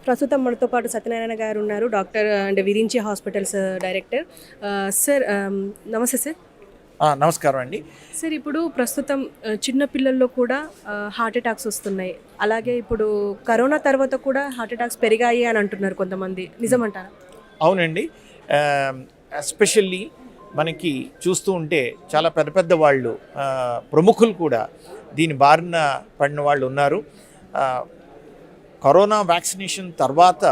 ప్రస్తుతం మనతో పాటు సత్యనారాయణ గారు ఉన్నారు. Doctor and Virinchi hospitals director. Sir నమస్తే సార్. నమస్కారం అండి. సార్ ఇప్పుడు ప్రస్తుతం చిన్న పిల్లల్లో కూడా హార్ట్ అటాక్స్ వస్తున్నాయి. అలాగే ఇప్పుడు కరోనా తర్వాత కూడా హార్ట్ అటాక్స్ పెరిగాయి అని అంటున్నారు కొంతమంది, నిజమంటారా? అవునండి. ఎస్పెషల్లీ మనకి చూస్తూ ఉంటే చాలా పెద్ద పెద్ద వాళ్ళు, ప్రముఖులు కూడా దీని బారిన పడిన వాళ్ళు ఉన్నారు. కరోనా వ్యాక్సినేషన్ తర్వాత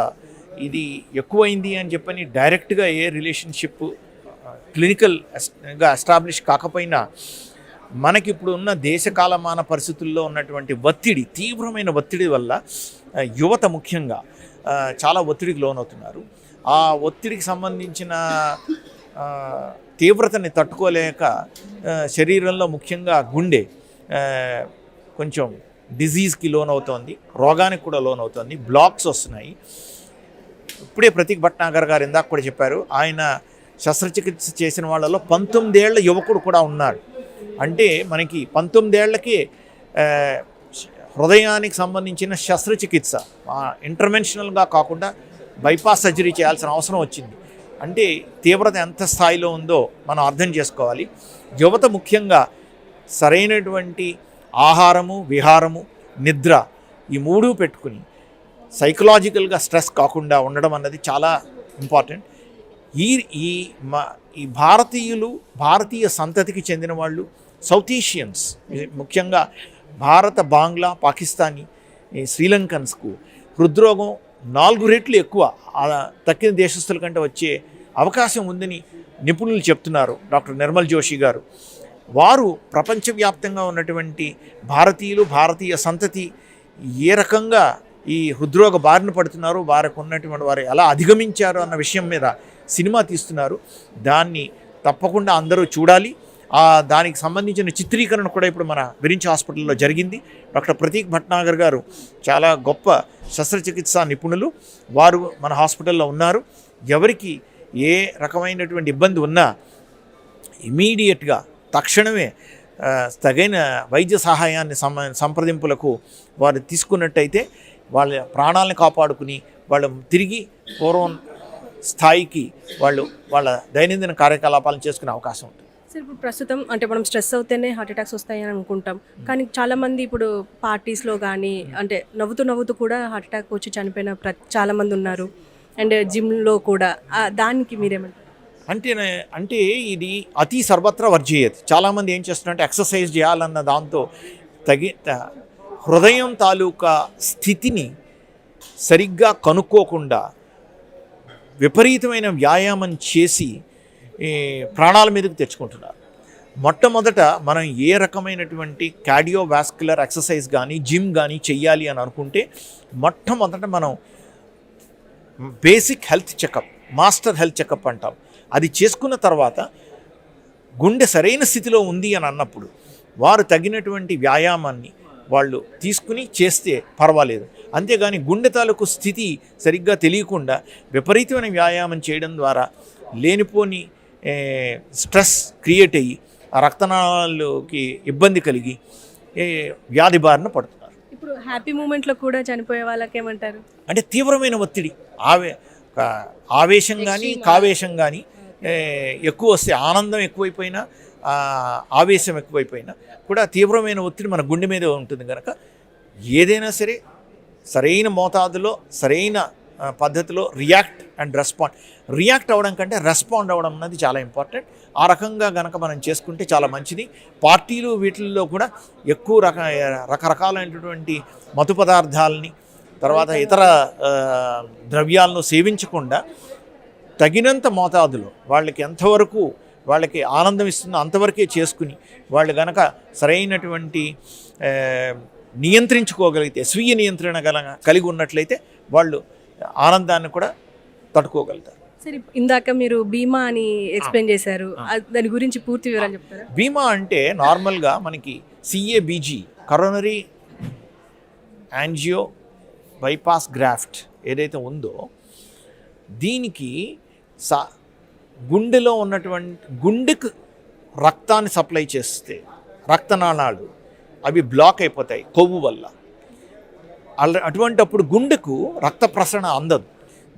ఇది ఎక్కువైంది అని చెప్పని డైరెక్ట్గా ఏ రిలేషన్షిప్ క్లినికల్గా ఎస్టాబ్లిష్ కాకపోయినా మనకి ఇప్పుడు ఉన్న దేశకాలమాన పరిస్థితుల్లో ఉన్నటువంటి ఒత్తిడి, తీవ్రమైన ఒత్తిడి వల్ల యువత ముఖ్యంగా చాలా ఒత్తిడికి లోనవుతున్నారు. ఆ ఒత్తిడికి సంబంధించిన తీవ్రతని తట్టుకోలేక శరీరంలో ముఖ్యంగా గుండె కొంచెం డిజీజ్కి లోనవుతోంది, రోగానికి కూడా లోనవుతోంది, బ్లాక్స్ వస్తున్నాయి. ఇప్పుడే ప్రతీక్ భట్నాగర్ గారు ఇందాక కూడా చెప్పారు, ఆయన శస్త్రచికిత్స చేసిన వాళ్ళలో 19 ఏళ్ల యువకుడు కూడా ఉన్నాడు. అంటే మనకి 19 ఏళ్లకే హృదయానికి సంబంధించిన శస్త్రచికిత్స ఇంటర్వెన్షనల్గా కాకుండా బైపాస్ సర్జరీ చేయాల్సిన అవసరం వచ్చింది. అంటే తీవ్రత ఎంత స్థాయిలో ఉందో మనం అర్థం చేసుకోవాలి. యువత ముఖ్యంగా సరైనటువంటి ఆహారము, విహారము, నిద్ర ఈ మూడు పెట్టుకుని సైకలాజికల్గా స్ట్రెస్ కాకుండా ఉండడం అన్నది చాలా ఇంపార్టెంట్. ఈ భారతీయ సంతతికి చెందిన వాళ్ళు, సౌత్ ఏషియన్స్ ముఖ్యంగా భారత, బాంగ్లా, పాకిస్తానీ, శ్రీలంకన్స్కు హృద్రోగం 4 రెట్లు ఎక్కువ తక్కిన దేశస్తుల కంటే వచ్చే అవకాశం ఉందని నిపుణులు చెప్తున్నారు. డాక్టర్ నిర్మల్ జోషి గారు వారు ప్రపంచవ్యాప్తంగా ఉన్నటువంటి భారతీయులు, భారతీయ సంతతి ఏ రకంగా ఈ హృద్రోగ బారిన పడుతున్నారు, వారికి ఉన్నటువంటి వారు ఎలా అధిగమించారు అన్న విషయం మీద సినిమా తీస్తున్నారు. దాన్ని తప్పకుండా అందరూ చూడాలి. దానికి సంబంధించిన చిత్రీకరణ కూడా ఇప్పుడు మన విరించి హాస్పిటల్లో జరిగింది. డాక్టర్ ప్రతీక్ భట్నాగర్ గారు చాలా గొప్ప శస్త్రచికిత్సా నిపుణులు, వారు మన హాస్పిటల్లో ఉన్నారు. ఎవరికి ఏ రకమైనటువంటి ఇబ్బంది ఉన్నా ఇమీడియట్గా తక్షణమే తగిన వైద్య సహాయాన్ని సంప్రదింపులకు వారు తీసుకున్నట్టయితే వాళ్ళ ప్రాణాలను కాపాడుకుని వాళ్ళు తిరిగి పూర్వం స్థాయికి వాళ్ళ దైనందిన కార్యకలాపాలను చేసుకునే అవకాశం ఉంటుంది. సార్ ఇప్పుడు ప్రస్తుతం అంటే మనం స్ట్రెస్ అవుతేనే హార్ట్ అటాక్స్ వస్తాయని అనుకుంటాం, కానీ చాలామంది ఇప్పుడు పార్టీస్లో కానీ అంటే నవ్వుతూ కూడా హార్ట్ అటాక్ వచ్చి చనిపోయిన చాలామంది ఉన్నారు. అండ్ జిమ్లో కూడా, దానికి మీరేమంటారు? అంటే ఇది అతి సర్వత్రా వర్జేయతి. చాలామంది ఏం చేస్తున్నారంటే ఎక్సర్సైజ్ చేయాలన్న దాంతో హృదయం తాలూకా స్థితిని సరిగ్గా కనుక్కోకుండా విపరీతమైన వ్యాయామం చేసి ప్రాణాల మీదకి తెచ్చుకుంటున్నారు. మొట్టమొదట మనం ఏ రకమైనటువంటి కార్డియోవాస్కులర్ ఎక్సర్సైజ్ కానీ జిమ్ కానీ చెయ్యాలి అని అనుకుంటే మొట్టమొదట మనం basic health checkup, master health checkup అంటాం. అది చేసుకున్న తర్వాత గుండె సరైన స్థితిలో ఉంది అని అన్నప్పుడు వారు తగినటువంటి వ్యాయామాన్ని వాళ్ళు తీసుకుని చేస్తే పర్వాలేదు. అంతేగాని గుండె తాలూకు స్థితి సరిగ్గా తెలియకుండా విపరీతమైన వ్యాయామం చేయడం ద్వారా లేనిపోని స్ట్రెస్ క్రియేట్ అయ్యి ఆ రక్తనాళాలకి ఇబ్బంది కలిగి వ్యాధి బారిన పడుతున్నారు. ఇప్పుడు హ్యాపీ మూమెంట్లో కూడా చనిపోయే వాళ్ళకి ఏమంటారు అంటే తీవ్రమైన ఒత్తిడి, ఆవేశం కానీ కావేశం కానీ ఎక్కువ వస్తే, ఆనందం ఎక్కువైపోయినా ఆవేశం ఎక్కువైపోయినా కూడా తీవ్రమైన ఒత్తిడి మన గుండె మీద ఉంటుంది కనుక ఏదైనా సరే సరైన మోతాదులో సరైన పద్ధతిలో రియాక్ట్ అవ్వడం కంటే రెస్పాండ్ అవ్వడం అన్నది చాలా ఇంపార్టెంట్. ఆ రకంగా కనుక మనం చేసుకుంటే చాలా మంచిది. పార్టీలు వీటిల్లో కూడా ఎక్కువ రకరకాలైనటువంటి మత్తు పదార్థాలని తర్వాత ఇతర ద్రవ్యాలను సేవించకుండా తగినంత మోతాదులో వాళ్ళకి ఎంతవరకు వాళ్ళకి ఆనందం ఇస్తుందో అంతవరకే చేసుకుని వాళ్ళు కనుక సరైనటువంటి నియంత్రించుకోగలిగితే, స్వీయ నియంత్రణ కలిగి ఉన్నట్లయితే వాళ్ళు ఆనందాన్ని కూడా తట్టుకోగలుగుతారు. సరే, ఇందాక మీరు బీమా అని ఎక్స్ప్లెయిన్ చేశారు, దాని గురించి పూర్తి వివరాలు చెప్తారా? బీమా అంటే నార్మల్గా మనకి CABG, coronary angio bypass graft ఏదైతే ఉందో దీనికి గుండెలో ఉన్నటువంటి గుండెకు రక్తాన్ని సప్లై చేస్తే రక్తనాళాలు అవి బ్లాక్ అయిపోతాయి కొవ్వు వల్ల. అటువంటప్పుడు గుండెకు రక్త ప్రసరణ అందదు,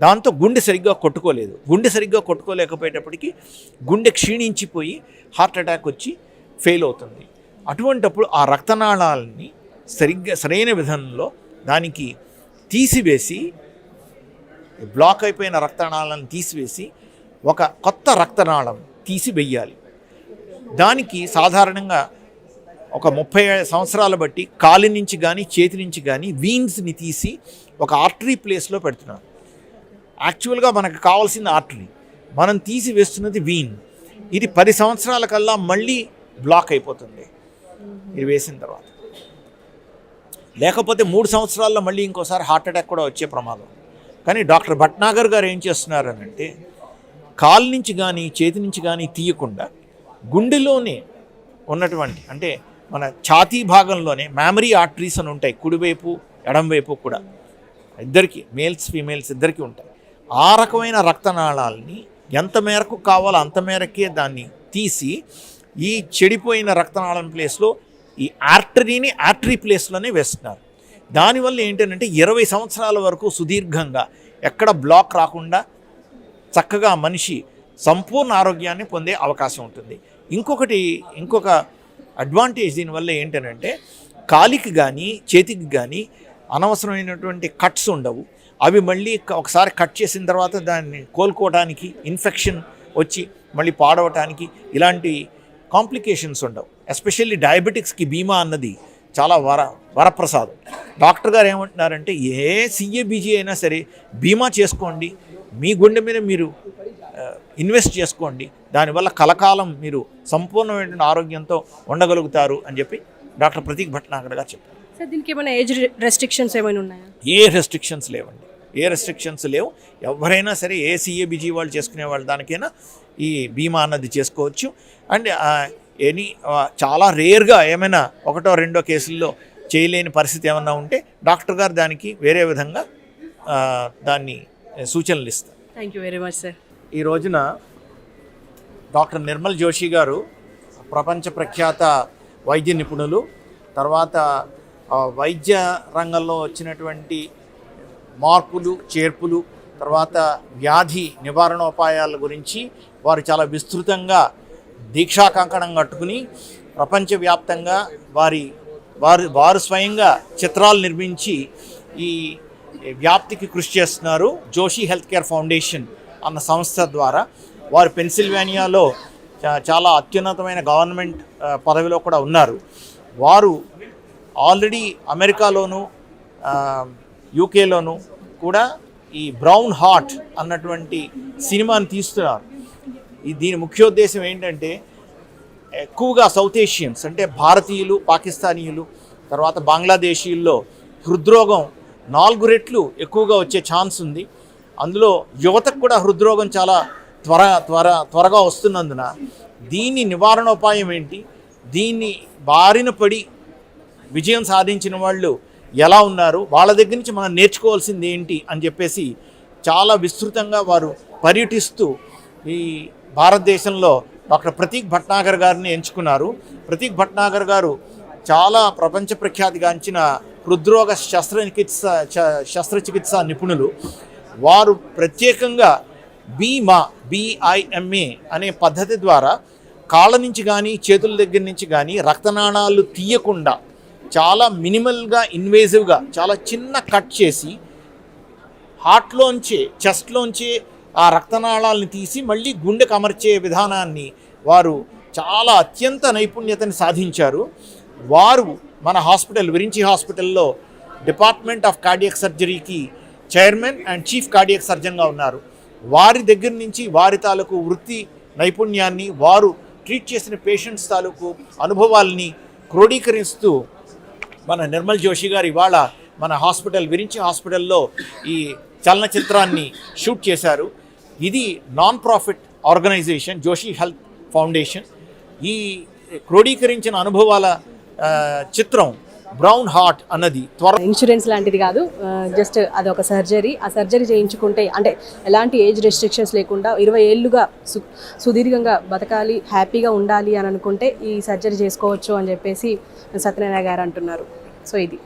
దాంతో గుండె సరిగ్గా కొట్టుకోలేదు. గుండె సరిగ్గా కొట్టుకోలేకపోయేటప్పటికి గుండె క్షీణించిపోయి హార్ట్ అటాక్ వచ్చి ఫెయిల్ అవుతుంది. అటువంటప్పుడు ఆ రక్తనాళాలని సరైన విధానంలో దానికి తీసివేసి, బ్లాక్ అయిపోయిన రక్తనాళాలను తీసివేసి ఒక కొత్త రక్తనాళం తీసి వెయ్యాలి. దానికి సాధారణంగా ఒక 30 సంవత్సరాలు బట్టి కాలి నుంచి కానీ చేతి నుంచి కానీ వీన్స్ని తీసి ఒక ఆర్టరీ ప్లేస్లో పెడుతున్నారు. యాక్చువల్గా మనకు కావాల్సిన ఆర్టరీ, మనం తీసి వేస్తున్నది వీన్. ఇది 10 సంవత్సరాల కల్లా మళ్ళీ బ్లాక్ అయిపోతుంది ఇది వేసిన తర్వాత. లేకపోతే 3 సంవత్సరాల్లో మళ్ళీ ఇంకోసారి హార్ట్ అటాక్ కూడా వచ్చే ప్రమాదం. కానీ డాక్టర్ భట్నాగర్ గారు ఏం చేస్తున్నారనంటే కాలు నుంచి కానీ చేతి నుంచి కానీ తీయకుండా గుండెలోనే ఉన్నటువంటి, అంటే మన ఛాతీ భాగంలోనే మ్యామరీ ఆర్టరీస్ అని ఉంటాయి, కుడివైపు ఎడంవైపు కూడా, ఇద్దరికి మేల్స్ ఫీమేల్స్ ఇద్దరికి ఉంటాయి. ఆ రకమైన రక్తనాళాలని ఎంత మేరకు కావాలో అంత మేరకే దాన్ని తీసి ఈ చెడిపోయిన రక్తనాళం ప్లేస్లో ఈ ఆర్టరీ ప్లేస్లోనే వేస్తున్నారు. దానివల్ల ఏంటంటే 20 సంవత్సరాల వరకు సుదీర్ఘంగా ఎక్కడ బ్లాక్ రాకుండా చక్కగా మనిషి సంపూర్ణ ఆరోగ్యాన్ని పొందే అవకాశం ఉంటుంది. ఇంకొక అడ్వాంటేజ్ దీనివల్ల ఏంటంటే కాలికి కానీ చేతికి కానీ అనవసరమైనటువంటి కట్స్ ఉండవు. అవి మళ్ళీ ఒకసారి కట్ చేసిన తర్వాత దాన్ని కోలుకోవడానికి, ఇన్ఫెక్షన్ వచ్చి మళ్ళీ పాడవటానికి ఇలాంటి కాంప్లికేషన్స్ ఉండవు. ఎస్పెషల్లీ డయాబెటిక్స్కి బీమా అన్నది చాలా వరప్రసాదం. డాక్టర్ గారు ఏమంటున్నారంటే ఏ CABG అయినా సరే బీమా చేసుకోండి, మీ గుండె మీద మీరు ఇన్వెస్ట్ చేసుకోండి, దానివల్ల కలకాలం మీరు సంపూర్ణమైన ఆరోగ్యంతో ఉండగలుగుతారు అని చెప్పి డాక్టర్ ప్రతీక్ భట్నాగర్ గారు చెప్పారు. సార్ దీనికి ఏమైనా ఏజ్ రెస్ట్రిక్షన్స్ ఏమైనా ఉన్నాయా? ఏ రెస్ట్రిక్షన్స్ లేవండి, ఏ రెస్ట్రిక్షన్స్ లేవు. ఎవరైనా సరే ఏ CABG వాళ్ళు చేసుకునే వాళ్ళు దానికైనా ఈ బీమా అన్నది చేసుకోవచ్చు. అండ్ చాలా రేర్గా ఏమైనా 1 or 2 కేసుల్లో చేయలేని పరిస్థితి ఏమన్నా ఉంటే డాక్టర్ గారు దానికి వేరే విధంగా దాన్ని సూచనలు ఇస్తారు. Thank you very much sir. ఈ రోజున డాక్టర్ నిర్మల్ జోషి గారు ప్రపంచ ప్రఖ్యాత వైద్య నిపుణులు, తర్వాత వైద్య రంగంలో వచ్చినటువంటి మార్పులు చేర్పులు, తర్వాత వ్యాధి నివారణోపాయాల గురించి వారు చాలా విస్తృతంగా దీక్షాకంకణం కట్టుకుని ప్రపంచవ్యాప్తంగా వారు స్వయంగా చిత్రాలు నిర్మించి ఈ వ్యాప్తికి కృషి చేస్తున్నారు. జోషి హెల్త్ కేర్ ఫౌండేషన్ అన్న సంస్థ ద్వారా వారు పెన్సిల్వేనియాలో చాలా అత్యున్నతమైన గవర్నమెంట్ పదవిలో కూడా ఉన్నారు. వారు ఆల్రెడీ అమెరికాలోను యూకేలోను కూడా ఈ బ్రౌన్ హార్ట్ అన్నటువంటి సినిమాని తీస్తున్నారు. దీని ముఖ్యోద్దేశం ఏంటంటే ఎక్కువగా సౌత్ ఏషియన్స్ అంటే భారతీయులు, పాకిస్తానీయులు, తర్వాత బంగ్లాదేశీయుల్లో హృద్రోగం 4 రెట్లు ఎక్కువగా వచ్చే ఛాన్స్ ఉంది. అందులో యువతకు కూడా హృద్రోగం చాలా త్వరగా వస్తున్నందున దీని నివారణోపాయం ఏంటి, దీన్ని బారిన పడి విజయం సాధించిన వాళ్ళు ఎలా ఉన్నారు, వాళ్ళ దగ్గర నుంచి మనం నేర్చుకోవాల్సింది ఏంటి అని చెప్పేసి చాలా విస్తృతంగా వారు పర్యటిస్తూ ఈ భారతదేశంలో డాక్టర్ ప్రతీక్ భట్నాగర్ గారిని ఎంచుకున్నారు. ప్రతీక్ భట్నాగర్ గారు చాలా ప్రపంచ ప్రఖ్యాతిగాంచిన హృద్రోగ శస్త్రచికిత్స నిపుణులు. వారు ప్రత్యేకంగా BIMA అనే పద్ధతి ద్వారా కాళ్ళ నుంచి కానీ చేతుల దగ్గర నుంచి కానీ రక్తనాళాలు తీయకుండా చాలా మినిమల్గా ఇన్వేజివ్గా చాలా చిన్న కట్ చేసి హార్ట్లోంచి చెస్ట్లోంచి ఆ రక్తనాళాలను తీసి మళ్ళీ గుండెకు అమర్చే విధానాన్ని వారు చాలా అత్యంత నైపుణ్యతని సాధించారు. వారు మన హాస్పిటల్ విరించి హాస్పిటల్లో డిపార్ట్మెంట్ ఆఫ్ కార్డియాక్ సర్జరీకి చైర్మన్ అండ్ చీఫ్ కార్డియాక్ సర్జన్గా ఉన్నారు. వారి దగ్గర నుంచి వారి తాలూకు వృత్తి నైపుణ్యాన్ని, వారు ట్రీట్ చేసిన పేషెంట్స్ తాలూకు అనుభవాల్ని క్రోడీకరిస్తూ మన నిర్మల్ జోషి గారు ఇవాళ మన హాస్పిటల్ విరించి హాస్పిటల్లో ఈ చలనచిత్రాన్ని షూట్ చేశారు. ఇది non profit organisation Joshi health foundation. ఈ క్రోడీకరించిన అనుభవాల చిత్రం బ్రౌన్ హార్ట్ అన్నది ఇన్సూరెన్స్ లాంటిది కాదు, జస్ట్ అది ఒక సర్జరీ. ఆ సర్జరీ చేయించుకుంటే అంటే ఎలాంటి ఏజ్ రెస్ట్రిక్షన్స్ లేకుండా 20 ఏళ్ళుగా సుదీర్ఘంగా బతకాలి, హ్యాపీగా ఉండాలి అని అనుకుంటే ఈ సర్జరీ చేసుకోవచ్చు అని చెప్పేసి సత్యనారాయణ గారు అంటున్నారు. సో ఇది